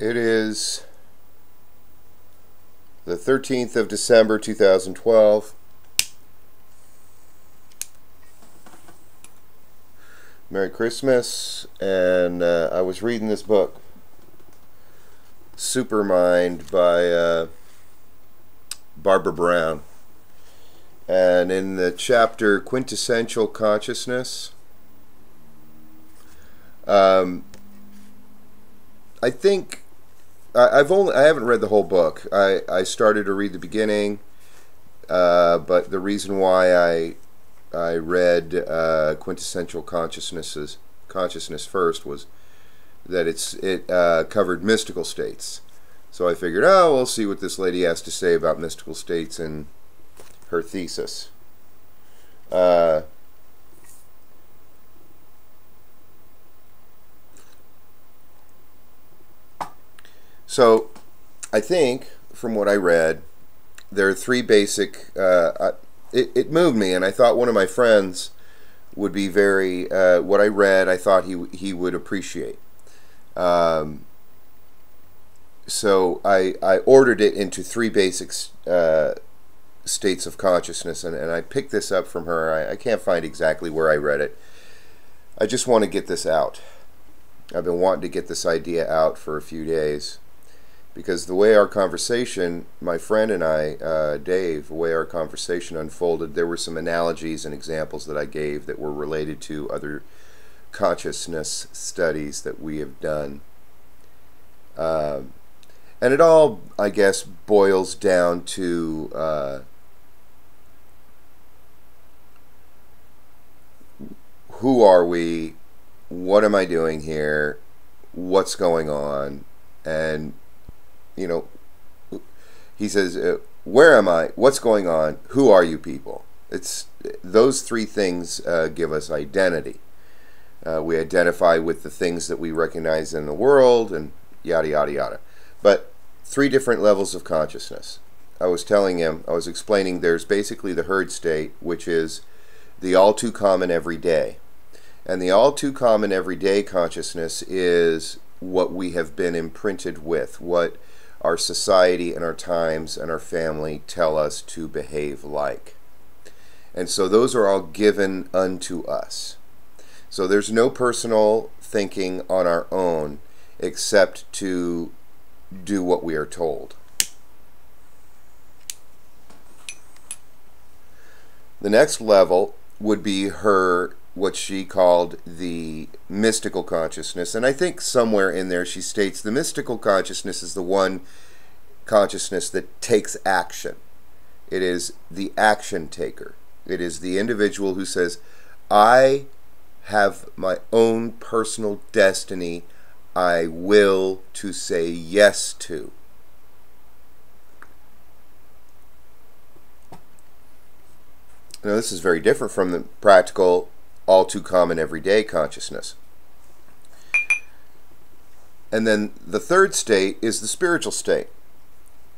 It is the 13th of December 2012. Merry Christmas. And I was reading this book, Supermind by Barbra Brown. And in the chapter Quintessential Consciousness, I think I haven't read the whole book. I started to read the beginning, but the reason why I read Quintessential Consciousness first was that it covered mystical states. So I figured, oh, we'll see what this lady has to say about mystical states in her thesis. So, I think, from what I read, there are three basic, it moved me, and I thought one of my friends would be very, what I read, I thought he would appreciate. So, I ordered it into three basic states of consciousness, and I picked this up from her. I can't find exactly where I read it. I just want to get this out. I've been wanting to get this idea out for a few days. Because the way our conversation, my friend and I, Dave, the way our conversation unfolded, there were some analogies and examples that I gave that were related to other consciousness studies that we have done. And it all, I guess, boils down to who are we? What am I doing here? What's going on? And you know, he says, where am I? What's going on? Who are you people? It's those three things give us identity. We identify with the things that we recognize in the world, and yada yada yada. But three different levels of consciousness. I was explaining there's basically the herd state, which is the all too common everyday. And the all too common everyday consciousness is what we have been imprinted with, what our society and our times and our family tell us to behave like. And so those are all given unto us. So there's no personal thinking on our own except to do what we are told. The next level would be what she called the mystical consciousness. And I think somewhere in there she states the mystical consciousness is the one consciousness that takes action. It is the action taker. It is the individual who says, I have my own personal destiny I will to say yes to. Now this is very different from the practical all too common everyday consciousness. And then the third state is the spiritual state.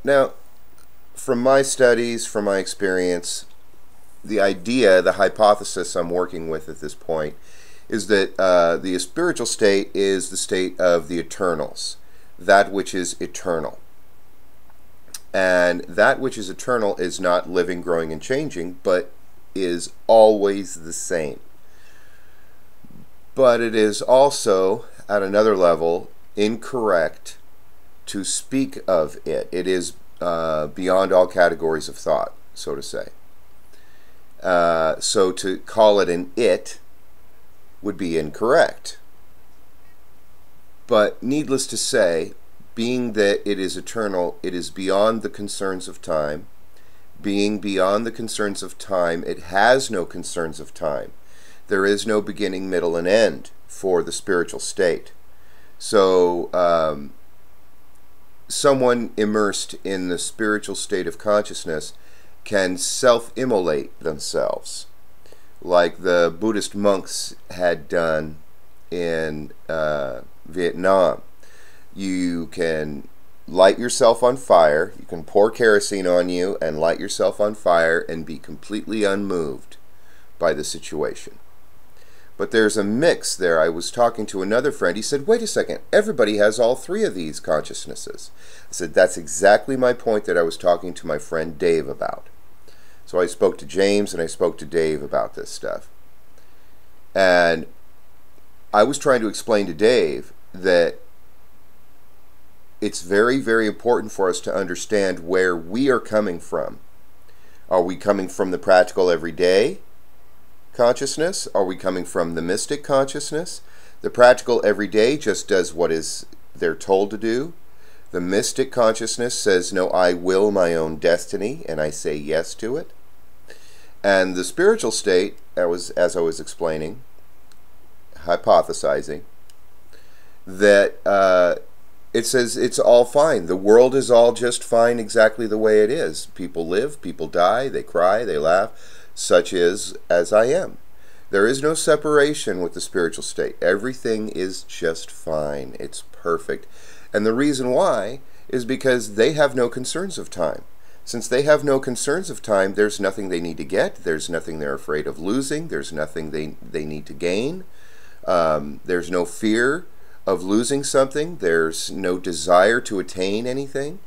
Now, from my studies, from my experience, the idea, the hypothesis I'm working with at this point is that the spiritual state is the state of the eternals, that which is eternal. And that which is eternal is not living, growing, and changing, but is always the same. But it is also, at another level, incorrect to speak of it. It is beyond all categories of thought, so to say. So to call it an it would be incorrect. But needless to say, being that it is eternal, it is beyond the concerns of time. Being beyond the concerns of time, it has no concerns of time. There is no beginning, middle, and end for the spiritual state. So someone immersed in the spiritual state of consciousness can self-immolate themselves, like the Buddhist monks had done in Vietnam. You can light yourself on fire, you can pour kerosene on you and light yourself on fire and be completely unmoved by the situation. But there's a mix there. I was talking to another friend. He said, wait a second, everybody has all three of these consciousnesses. I said, that's exactly my point that I was talking to my friend Dave about. So I spoke to James and I spoke to Dave about this stuff. And I was trying to explain to Dave that it's very, very important for us to understand where we are coming from. Are we coming from the practical everyday consciousness? Are we coming from the mystic consciousness? The practical everyday just does what is they're told to do. The mystic consciousness says, no, I will my own destiny, and I say yes to it. And the spiritual state, as I was explaining, hypothesizing, that it says it's all fine. The world is all just fine exactly the way it is. People live, people die, they cry, they laugh. Such is as I am. There is no separation with the spiritual state. Everything is just fine. It's perfect. And the reason why is because they have no concerns of time. Since they have no concerns of time, there's nothing they need to get. There's nothing they're afraid of losing. There's nothing they need to gain. There's no fear of losing something. There's no desire to attain anything.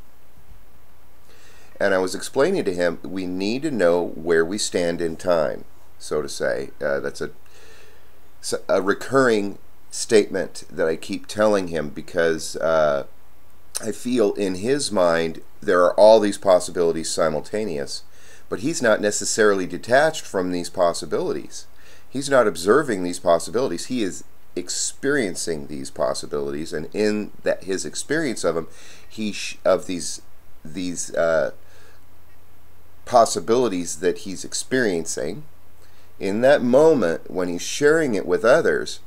And I was explaining to him, we need to know where we stand in time, so to say. That's a recurring statement that I keep telling him, because I feel in his mind there are all these possibilities simultaneous, but he's not necessarily detached from these possibilities. He's not observing these possibilities. He is experiencing these possibilities, and in that his experience of them, of these possibilities that he's experiencing, in that moment when he's sharing it with others,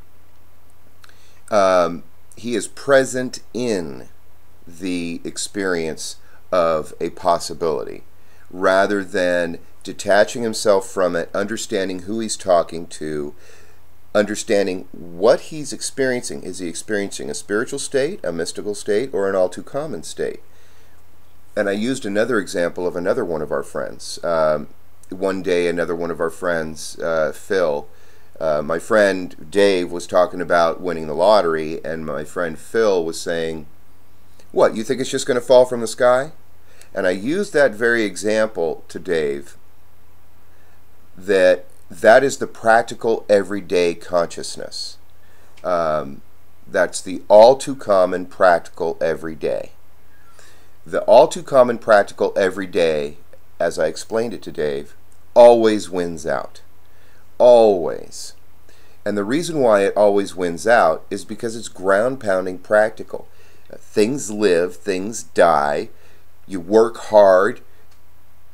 he is present in the experience of a possibility, rather than detaching himself from it, understanding who he's talking to, understanding what he's experiencing. Is he experiencing a spiritual state, a mystical state, or an all too common state? And I used another example of another one of our friends. One day, another one of our friends, Phil, my friend Dave was talking about winning the lottery, and my friend Phil was saying, what, you think it's just going to fall from the sky? And I used that very example to Dave, that is the practical everyday consciousness. That's the all too common practical everyday. The all too common practical everyday, as I explained it to Dave, always wins out. Always. And the reason why it always wins out is because it's ground pounding practical. Things live, things die, you work hard.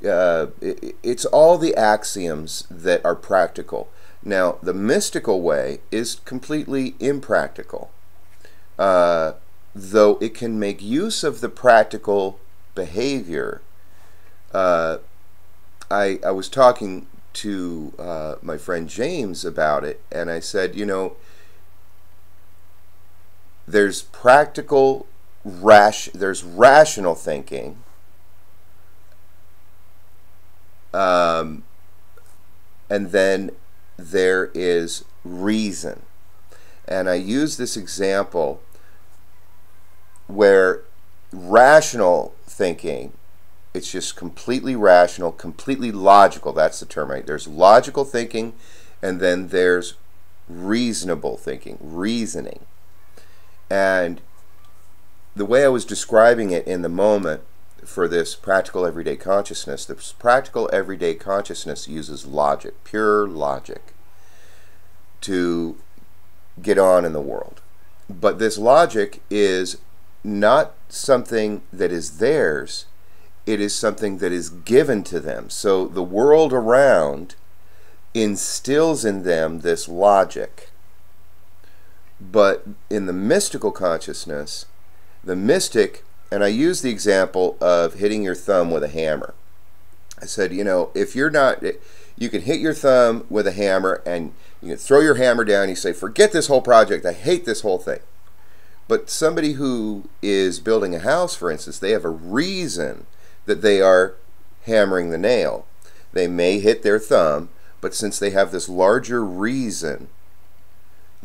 It's all the axioms that are practical. Now, the mystical way is completely impractical. Though it can make use of the practical behavior. I was talking to my friend James about it, and I said, you know, there's practical, there's rational thinking, and then there is reason. And I use this example where rational thinking, it's just completely rational, completely logical. That's the term, right? There's logical thinking, and then there's reasonable thinking, reasoning. And the way I was describing it in the moment for this practical everyday consciousness, this practical everyday consciousness uses logic, pure logic, to get on in the world. But this logic is not something that is theirs, it is something that is given to them. So the world around instills in them this logic. But in the mystical consciousness, the mystic, and I use the example of hitting your thumb with a hammer. I said, you know, if you're not, you can hit your thumb with a hammer and you can throw your hammer down, you say, forget this whole project, I hate this whole thing. But somebody who is building a house, for instance, they have a reason that they are hammering the nail. They may hit their thumb, but since they have this larger reason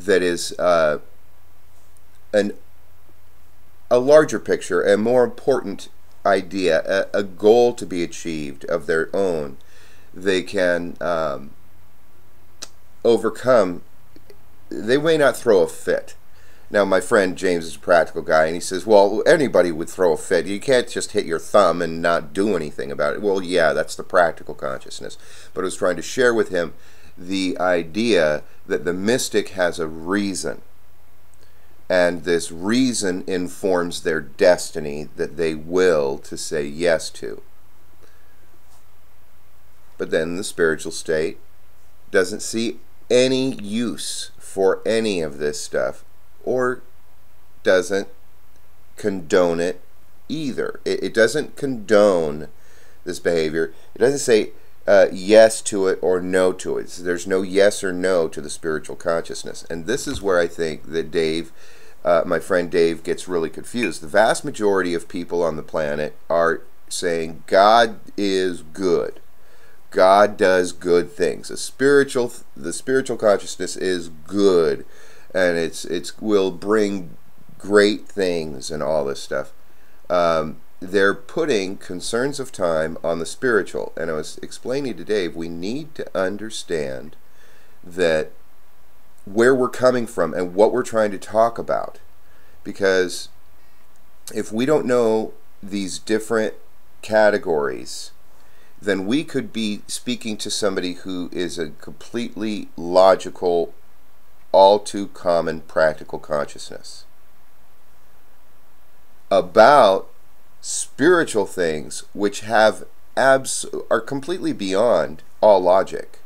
that is an a larger picture, a more important idea, a goal to be achieved of their own, they can overcome. They may not throw a fit. Now, my friend James is a practical guy, and he says, well, anybody would throw a fit. You can't just hit your thumb and not do anything about it. Well, yeah, that's the practical consciousness. But I was trying to share with him the idea that the mystic has a reason, and this reason informs their destiny that they will to say yes to. But then the spiritual state doesn't see any use for any of this stuff, or doesn't condone it either. It doesn't condone this behavior. It doesn't say yes to it or no to it. There's no yes or no to the spiritual consciousness. And this is where I think that Dave, my friend Dave, gets really confused. The vast majority of people on the planet are saying God is good. God does good things. The spiritual consciousness is good, and it's will bring great things and all this stuff. They're putting concerns of time on the spiritual, and I was explaining to Dave, we need to understand that where we're coming from and what we're trying to talk about, because if we don't know these different categories, then we could be speaking to somebody who is a completely logical, all too common practical consciousness about spiritual things which have are completely beyond all logic.